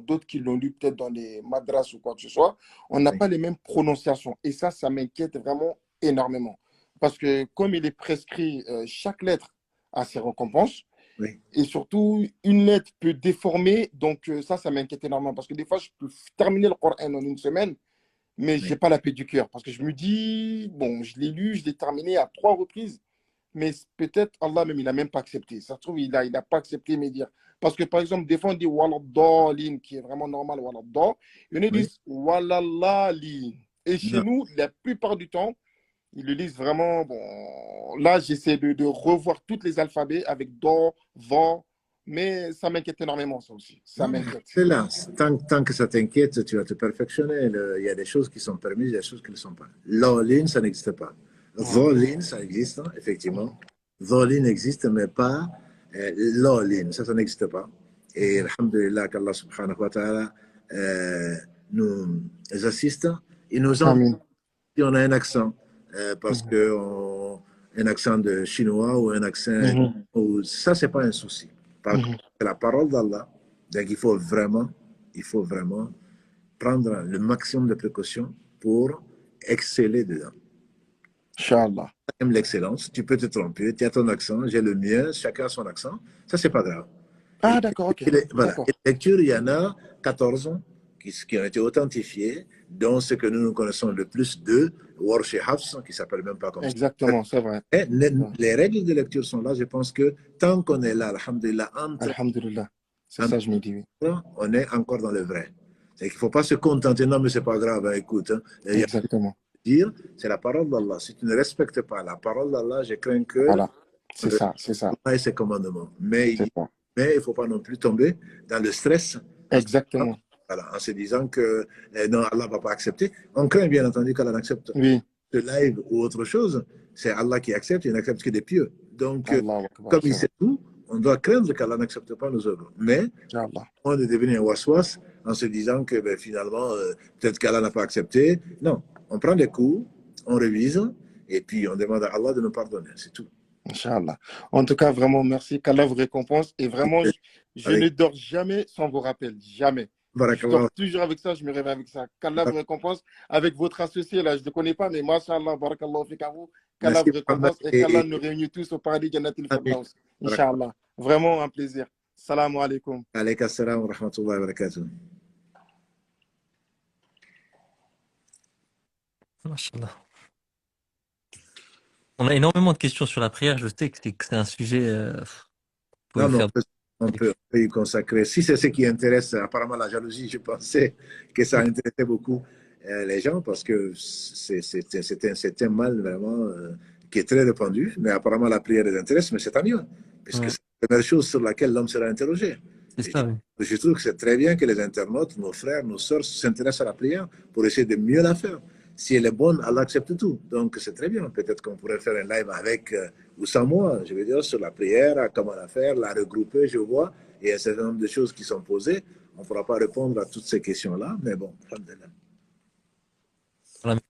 d'autres qui l'ont lu peut-être dans les madras ou quoi que ce soit, on n'a
Oui.
pas les mêmes prononciations. Et ça m'inquiète vraiment énormément. Parce que comme il est prescrit, chaque lettre a ses récompenses.
Oui.
Et surtout, une lettre peut déformer. Donc, ça m'inquiète énormément. Parce que des fois, je peux terminer le Coran en une semaine, mais je n'ai pas la paix du cœur. Parce que je me dis, bon, je l'ai lu, je l'ai terminé à 3 reprises. Mais peut-être Allah même, il n'a même pas accepté. Ça se trouve, il n'a pas accepté mes dires. Parce que, par exemple, des fois, on dit Waladhalin, qui est vraiment normal, Waladhal. Il y en a qui disent Walallalin. Et chez nous, la plupart du temps, ils le lisent vraiment. Bon, là, j'essaie de revoir tous les alphabets avec do, va, mais ça m'inquiète énormément, ça aussi. Ça m'inquiète.
C'est là. Tant que ça t'inquiète, tu vas te perfectionner. Il y a des choses qui sont permises, il y a des choses qui ne le sont pas. Lolin, ça n'existe pas. Zolin, ça existe, hein, effectivement. Zolin existe, mais pas lolin. Ça n'existe pas. Et alhamdulillah qu'Allah subhanahu wa ta'ala nous assiste. Il nous en
Amen.
si on a un accent, parce que un accent de chinois ou un accent, ça, c'est pas un souci. Par contre, c'est la parole d'Allah. Donc, il faut vraiment prendre le maximum de précautions pour exceller dedans.
Inch'Allah.
Aime l'excellence, tu peux te tromper, tu as ton accent, j'ai le mien, chacun a son accent, ça c'est pas grave.
Ah, d'accord, ok.
Voilà.
D'accord.
Et les lectures, il y en a 14 qui ont été authentifiées, dont ce que nous connaissons le plus de Warsh et Hafs, qui s'appelle même pas comme ça.
Exactement, c'est vrai.
Et les règles de lecture sont là, je pense que tant qu'on est là, alhamdulillah,
Alhamdulillah. C'est ça, je me dis, oui.
on est encore dans le vrai. C'est qu'il ne faut pas se contenter, non mais c'est pas grave, hein, écoute. Hein.
Exactement.
Dire, c'est la parole d'Allah. Si tu ne respectes pas la parole d'Allah, je crains que...
Voilà, c'est ça, c'est ça.
Et ses commandements. Mais il ne faut pas non plus tomber dans le stress.
Exactement.
Voilà, en se disant que non, Allah ne va pas accepter. On craint bien entendu qu'Allah accepte ce live ou autre chose. C'est Allah qui accepte, il n'accepte que des pieux. Donc, comme il sait tout, on doit craindre qu'Allah n'accepte pas nos œuvres. Mais on est devenu un waswas en se disant que finalement, peut-être qu'Allah n'a pas accepté. Non, on prend des coups, on révise, et puis on demande à Allah de nous pardonner. C'est tout.
Inch'Allah. En tout cas, vraiment, merci. Qu'Allah vous récompense. Et vraiment, je ne dors jamais sans vos rappels. Jamais. Je dors toujours avec ça, je me réveille avec ça. Qu'Allah vous récompense avec votre associé, là, je ne le connais pas, mais Masha'Allah, barakallahu fikahu. Qu'Allah vous récompense et qu'Allah nous réunit tous au paradis Jannatul Firdaus. Inch'Allah. Vraiment un plaisir. Salam alaikum.
Alayka assalam wa rahmatullahi wa barakatuh.
Masha'Allah. On a énormément de questions sur la prière. Je sais que c'est un sujet.
On peut y consacrer. Si c'est ce qui intéresse, apparemment la jalousie, je pensais que ça intéressait beaucoup les gens parce que c'est un mal vraiment qui est très répandu. Mais apparemment la prière les intéresse, mais c'est tant mieux. Puisque c'est la première chose sur laquelle l'homme sera interrogé. Je trouve que c'est très bien que les internautes, nos frères, nos sœurs s'intéressent à la prière pour essayer de mieux la faire. Si elle est bonne, Allah accepte tout. Donc, c'est très bien. Peut-être qu'on pourrait faire un live avec ou sans moi, je veux dire, sur la prière, comment la faire, la regrouper, je vois. Il y a un certain nombre de choses qui sont posées. On ne pourra pas répondre à toutes ces questions-là, mais bon, alhamdulillah.
Voilà.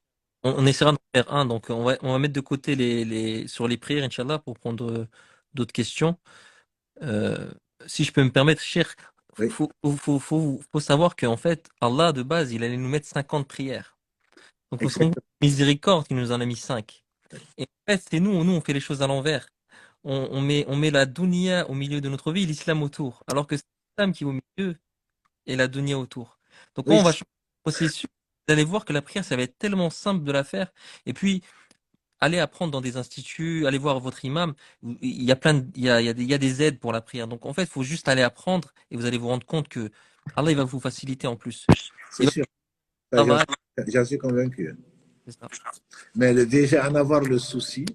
On essaiera d'en faire un. Donc, on va mettre de côté sur les prières, Inch'Allah, pour prendre d'autres questions. Si je peux me permettre, cher, faut savoir qu'en fait, Allah, de base, il allait nous mettre 50 prières. Donc, il faut se rendre compte de la miséricorde, il nous en a mis 5. Et en fait, c'est nous, on fait les choses à l'envers. On met la dunya au milieu de notre vie et l'islam autour. Alors que c'est l'islam qui est au milieu et la dunya autour. Donc, quand on va changer le processus, vous allez voir que la prière, ça va être tellement simple de la faire. Et puis, allez apprendre dans des instituts, allez voir votre imam. Il y a des aides pour la prière. Donc, en fait, il faut juste aller apprendre et vous allez vous rendre compte que Allah, il va vous faciliter en plus.
C'est sûr. J'en suis convaincu. Mais déjà en avoir le souci,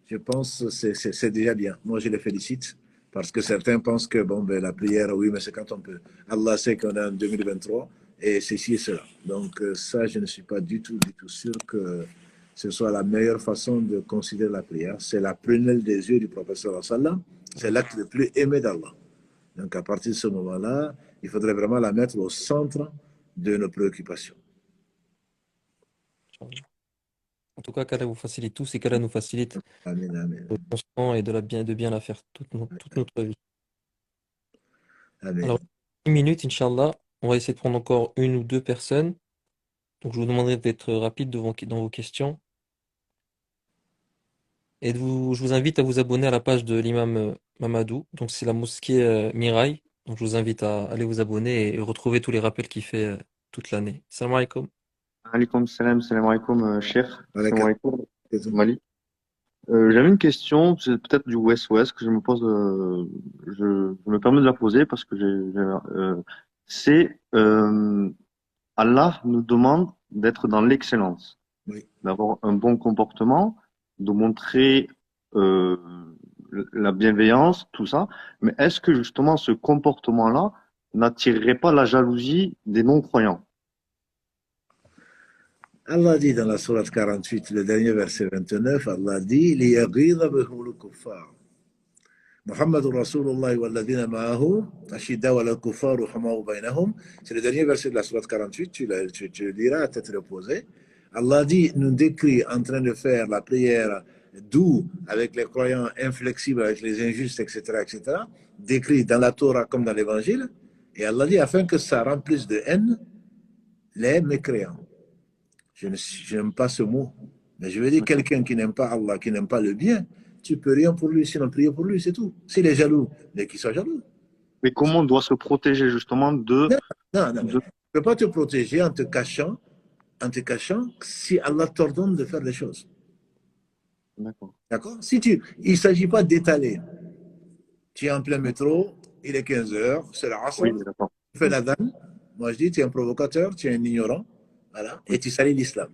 je pense que c'est déjà bien. Moi, je les félicite parce que certains pensent que la prière, oui, mais c'est quand on peut. Allah sait qu'on est en 2023 et ceci et cela. Donc ça, je ne suis pas du tout sûr que ce soit la meilleure façon de considérer la prière. C'est la prunelle des yeux du professeur sallam. C'est l'acte le plus aimé d'Allah. Donc à partir de ce moment-là, il faudrait vraiment la mettre au centre de nos préoccupations.
En tout cas, qu'Allah vous facilite tous et qu'Allah nous facilite constant et de bien la faire toute notre vie.
Amen.
Alors, 10 minutes, Inch'Allah, on va essayer de prendre encore une ou deux personnes. Donc, je vous demanderai d'être rapide dans vos questions. Et je vous invite à vous abonner à la page de l'imam Mamadou. Donc, c'est la mosquée Mirail. Donc, je vous invite à aller vous abonner et retrouver tous les rappels qu'il fait toute l'année. Salam alaikum.
Alaikum salam, salam alaikum, cheikh. Salam alaikum, Mali. J'avais une question, c'est peut-être du West-West que je me pose, je me permets de la poser parce que Allah nous demande d'être dans l'excellence, d'avoir un bon comportement, de montrer la bienveillance, tout ça. Mais est-ce que justement ce comportement-là n'attirerait pas la jalousie des non-croyants?
Allah dit dans la sourate 48, le dernier verset 29, Allah dit لِيَغِيظَ بِهُمُ الْكُفَّارُ محمد رسول الله والذين معه أشداء على الكفار رحماء بينهم. C'est le dernier verset de la sourate 48, tu le diras à tête reposée. Allah dit, nous décrit en train de faire la prière doux avec les croyants, inflexibles avec les injustes, etc., décrit dans la Torah comme dans l'Évangile. Et Allah dit, afin que ça remplisse de haine les mécréants. Je n'aime pas ce mot, Mais je veux dire, quelqu'un qui n'aime pas Allah, qui n'aime pas le bien, tu peux rien pour lui, sinon prier pour lui, c'est tout. S'il est jaloux, mais qu'il soit jaloux.
Mais comment on doit se protéger justement
Non, non, tu ne peux pas te protéger en te cachant si Allah t'ordonne de faire les choses.
D'accord.
D'accord? Il ne s'agit pas d'étaler. Tu es en plein métro, il est 15 heures, c'est la race,
Oui, d'accord.
tu fais la danne. Moi, je dis, tu es un provocateur, tu es un ignorant, voilà, et tu salis l'islam.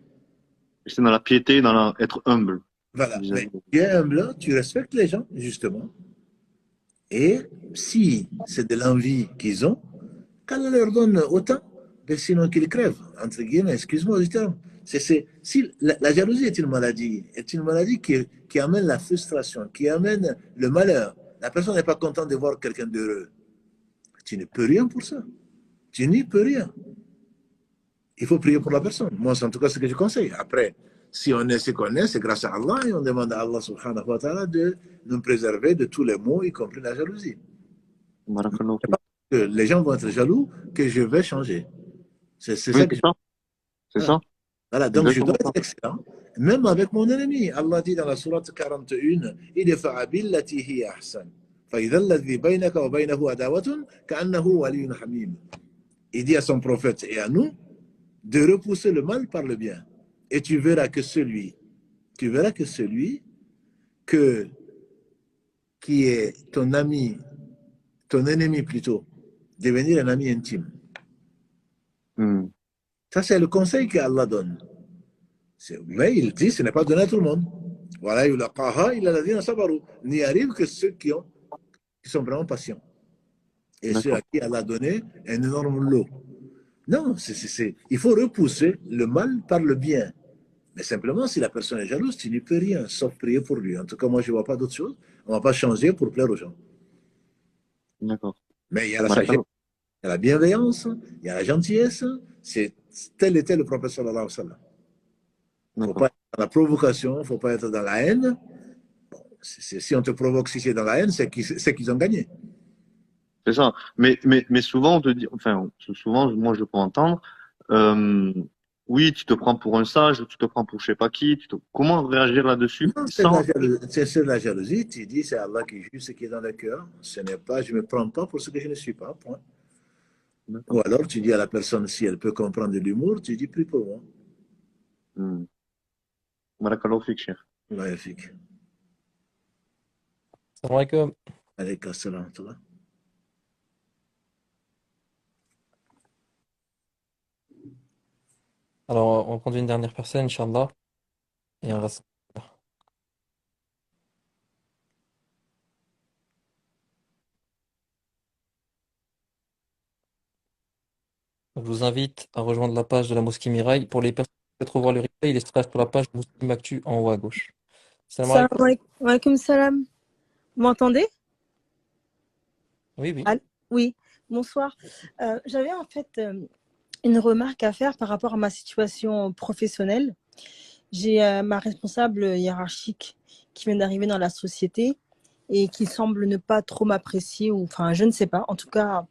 C'est dans la piété, être humble.
Voilà. Mais tu es humble, tu respectes les gens, justement. Et si c'est de l'envie qu'ils ont, qu'Allah leur donne autant, ben sinon qu'ils crèvent, entre guillemets, excuse-moi du terme. Si la jalousie est une maladie qui amène la frustration, qui amène le malheur. La personne n'est pas contente de voir quelqu'un d'heureux. Tu ne peux rien pour ça. Tu n'y peux rien. Il faut prier pour la personne. Moi, c'est en tout cas ce que je conseille. Après, si on est ce qu'on est, c'est grâce à Allah et on demande à Allah subhanahu wa ta'ala de nous préserver de tous les maux, y compris la jalousie. Que les gens vont être jaloux que je vais changer. C'est ça que
c'est ça.
Voilà, donc je dois être excellent, même avec mon ennemi. Allah dit dans la sourate 41, idfa' billati hiya ahsan. Fa idha alladhi baynaka wa baynahu adawatun ka'annahu waliyyun hamim. Il dit à son prophète et à nous de repousser le mal par le bien. Et tu verras que celui qui est ton ami, ton ennemi plutôt, devenir un ami intime. Ça, c'est le conseil qu'Allah donne. Mais il dit, ce n'est pas donné à tout le monde. Voilà, il a dit dans Sabarou. N'y arrive que ceux qui sont vraiment patients. Et ceux à qui Allah a donné un énorme lot. Non, il faut repousser le mal par le bien. Mais simplement, si la personne est jalouse, tu n'y peux rien, sauf prier pour lui. En tout cas, moi, je ne vois pas d'autre chose. On ne va pas changer pour plaire aux gens.
D'accord.
Mais il y a la sagesse, il y a la bienveillance, il y a la gentillesse. Tel était le prophète sallallahu alayhi wa sallam. Il ne faut pas être dans la provocation, il ne faut pas être dans la haine. Bon, si on te provoque, si c'est dans la haine, c'est qu'ils ont gagné.
C'est ça. Mais souvent, on te dit, enfin, souvent, moi, je peux entendre, oui, tu te prends pour un sage, tu te prends pour je sais pas qui. Comment réagir là-dessus?
C'est de la jalousie. Tu dis, c'est Allah qui juge ce qui est dans le cœur. Je ne me prends pas pour ce que je ne suis pas. Point. Ou alors, tu dis à la personne, si elle peut comprendre de l'humour, tu dis, prie pour moi.
Barakallahu fik, Cheikh.
Magnifique.
Salam alaikum.
Alaykum salam.
Alors, on va prendre une dernière personne, Inch'Allah. Et on va... Je vous invite à rejoindre la page de la Mosquée Mirail. Pour les personnes qui souhaitent revoir le replay, il est sur la page Muslim Actu en haut à gauche. Salam alaikum.
Salam alaikum. Wa alaikum salam. Vous m'entendez?
Oui, oui.
Oui, bonsoir. J'avais en fait une remarque à faire par rapport à ma situation professionnelle. J'ai ma responsable hiérarchique qui vient d'arriver dans la société et qui semble ne pas trop m'apprécier, ou enfin, je ne sais pas. En tout cas,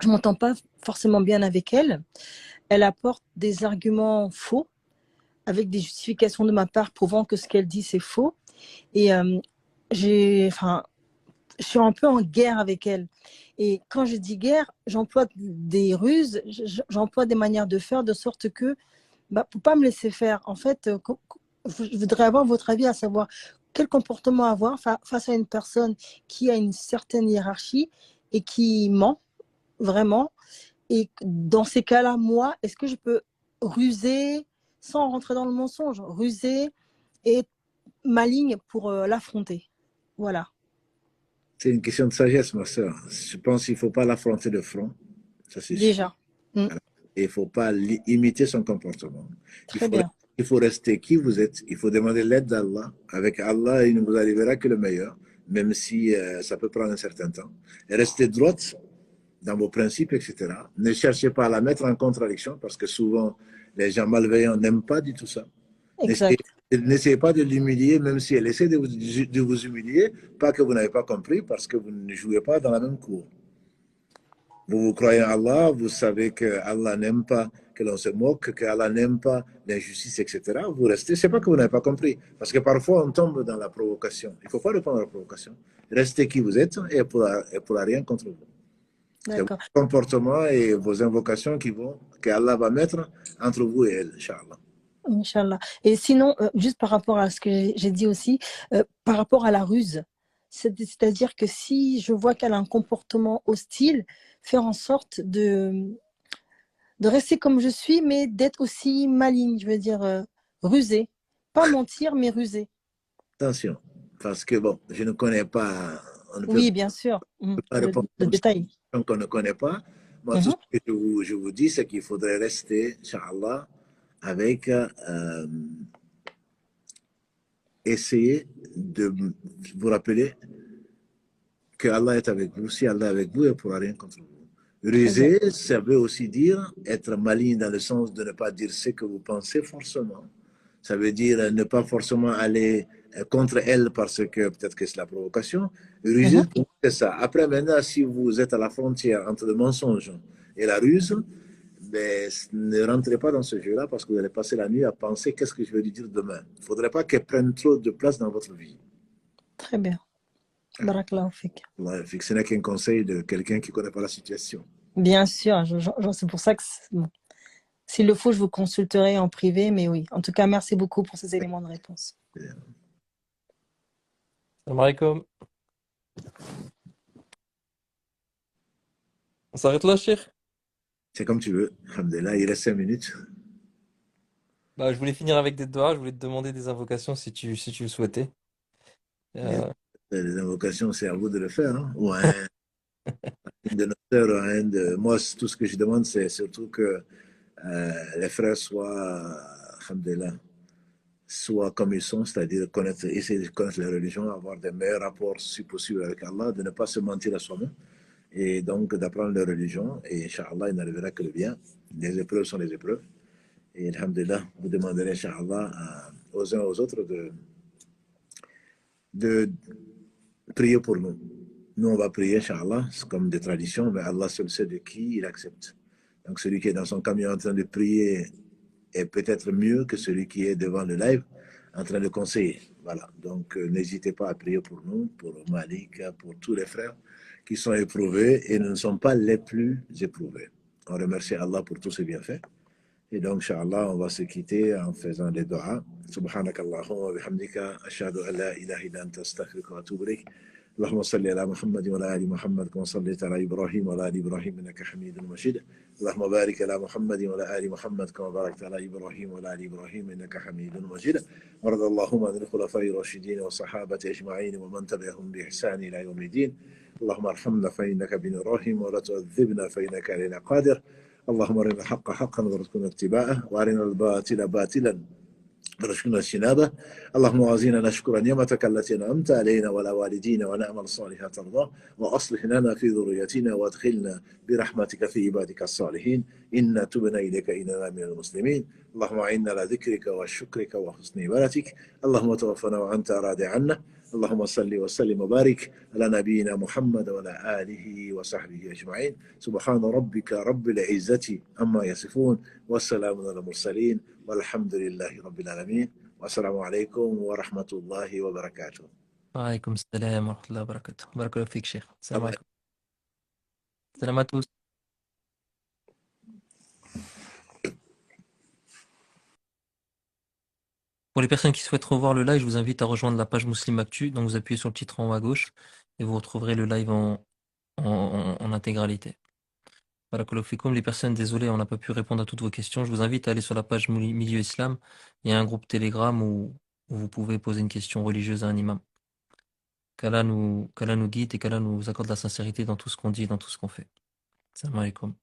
je ne m'entends pas forcément bien avec elle. Elle apporte des arguments faux avec des justifications de ma part prouvant que ce qu'elle dit, c'est faux. Et je suis un peu en guerre avec elle. Et quand je dis guerre, j'emploie des ruses, j'emploie des manières de faire de sorte que, pour ne pas me laisser faire, en fait, je voudrais avoir votre avis à savoir quel comportement avoir face à une personne qui a une certaine hiérarchie et qui ment vraiment. Et dans ces cas-là, moi, est-ce que je peux ruser sans rentrer dans le mensonge, ruser et être maligne pour l'affronter? Voilà.
C'est une question de sagesse, ma soeur. Je pense qu'il ne faut pas l'affronter de front. Ça, c'est
déjà.
Voilà. Et il ne faut pas imiter son comportement.
Très bien.
Il faut rester qui vous êtes. Il faut demander l'aide d'Allah. Avec Allah, il ne vous arrivera que le meilleur, même si ça peut prendre un certain temps. Et restez droite dans vos principes, etc. Ne cherchez pas à la mettre en contradiction, parce que souvent, les gens malveillants n'aiment pas du tout ça.
Exact.
N'essayez pas de l'humilier, même si elle essaie de vous humilier, pas que vous n'avez pas compris, parce que vous ne jouez pas dans la même cour. Vous croyez en Allah, vous savez que Allah n'aime pas que l'on se moque, qu'Allah n'aime pas l'injustice, etc., vous restez. C'est pas que vous n'avez pas compris. Parce que parfois, on tombe dans la provocation. Il ne faut pas répondre à la provocation. Restez qui vous êtes et elle ne pourra rien contre vous. C'est vos
D'accord.
comportements et vos invocations qu'Allah va mettre entre vous et elle, Inch'Allah.
Inch'Allah. Et sinon, juste par rapport à ce que j'ai dit aussi, par rapport à la ruse, c'est-à-dire que si je vois qu'elle a un comportement hostile, faire en sorte de rester comme je suis, mais d'être aussi maligne, je veux dire rusée. Pas mentir, mais rusée.
Attention, parce que bon, je ne connais pas, on ne peut
Oui, bien sûr.
pas répondre
Le
comme ça
détail.
à une question qu'on ne connaît pas. Moi, tout ce que je vous dis, c'est qu'il faudrait rester, Inch'Allah, avec essayer de vous rappeler que Allah est avec vous. Si Allah est avec vous, il ne pourra rien contre vous. Ruser, ça veut aussi dire être maligne dans le sens de ne pas dire ce que vous pensez forcément. Ça veut dire ne pas forcément aller contre elle parce que peut-être que c'est la provocation. Ruser, c'est ça. Après, maintenant, si vous êtes à la frontière entre le mensonge et la ruse, ben, ne rentrez pas dans ce jeu-là parce que vous allez passer la nuit à penser qu'est-ce que je vais lui dire demain. Il ne faudrait pas qu'elle prenne trop de place dans votre vie.
Très bien. Barakallahu fik.
Ce n'est qu'un conseil de quelqu'un qui ne connaît pas la situation.
Bien sûr, c'est pour ça que bon. S'il le faut, je vous consulterai en privé, mais oui. En tout cas, merci beaucoup pour ces éléments de réponse.
Salam alaikum. On s'arrête là, Cheikh?
C'est comme tu veux. Alhamdulillah, il reste 5 minutes.
Bah, je voulais finir avec des doigts, je voulais te demander des invocations si tu le souhaitais.
Les invocations, c'est à vous de le faire. Hein? Ou à une de nos sœurs, à un de... Moi, tout ce que je demande, c'est surtout que les frères soient, alhamdulillah, soient comme ils sont, c'est-à-dire essayer de connaître la religion, avoir des meilleurs rapports, si possible, avec Allah, de ne pas se mentir à soi-même, et donc d'apprendre la religion, et Inch'Allah, il n'arrivera que le bien. Les épreuves sont les épreuves. Et alhamdulillah, vous demanderez, Inch'Allah, aux uns aux autres de prier pour nous. Nous, on va prier, Inch'Allah, c'est comme des traditions, mais Allah seul sait de qui il accepte. Donc, celui qui est dans son camion en train de prier est peut-être mieux que celui qui est devant le live en train de conseiller. Voilà. Donc, n'hésitez pas à prier pour nous, pour Malik, pour tous les frères qui sont éprouvés et ne sont pas les plus éprouvés. On remercie Allah pour tous ses bienfaits. Et donc, Inch'Allah, on va se quitter en faisant les doigts. Subhanak Allahumma wa bihamdika, ashhadu an la ilaha illa anta astaghfiruka wa atubu ilayk. اللهم صل على محمد وعلى ال محمد كما صليت على ابراهيم وعلى ال ابراهيم انك حميد مجيد. اللهم بارك على محمد وعلى ال محمد كما باركت على ابراهيم وعلى ال ابراهيم انك حميد مجيد. وارض اللهم عن الخلفاء الراشدين والصحابه اجمعين ومن تبعهم باحسان الى يوم الدين. اللهم ارحمنا فانك بنا راحم ولا تعذبنا فانك علينا قادر. اللهم ارنا الحق حقا وارزقنا اتباعه وارنا الباطل باطلا وارزقنا اجتنابه. اللهم وازينا نشكر نعمتك التي انعمت علينا وعلى والدينا ونعمل صالحا ترضاه واصلح لنا في ذريتنا وادخلنا برحمتك في عبادك الصالحين. إنا تبنا إليك إننا من المسلمين. اللهم أعنا على ذكرك وشكرك وحسن عبادتك. اللهم توفنا وأنت راض عنا. اللهم صل وسلم وبارك على نبينا محمد وعلى آله وصحبه أجمعين. سبحان ربك رب العزة عما يصفون والسلام على المرسلين والحمد لله رب العالمين. والسلام عليكم ورحمة الله وبركاته.
وعليكم السلام ورحمة الله وبركاته. بارك الله فيك شيخ. السلام عليكم. السلام à tous. Pour les personnes qui souhaitent revoir le live, je vous invite à rejoindre la page Muslim Actu. Donc vous appuyez sur le titre en haut à gauche et vous retrouverez le live en intégralité. Barakallahu fikoum. Les personnes, désolé, on n'a pas pu répondre à toutes vos questions. Je vous invite à aller sur la page Milieu Islam. Il y a un groupe Telegram où vous pouvez poser une question religieuse à un imam. Qu'Allah nous guide et qu'Allah nous accorde la sincérité dans tout ce qu'on dit et dans tout ce qu'on fait. Salam alaikum.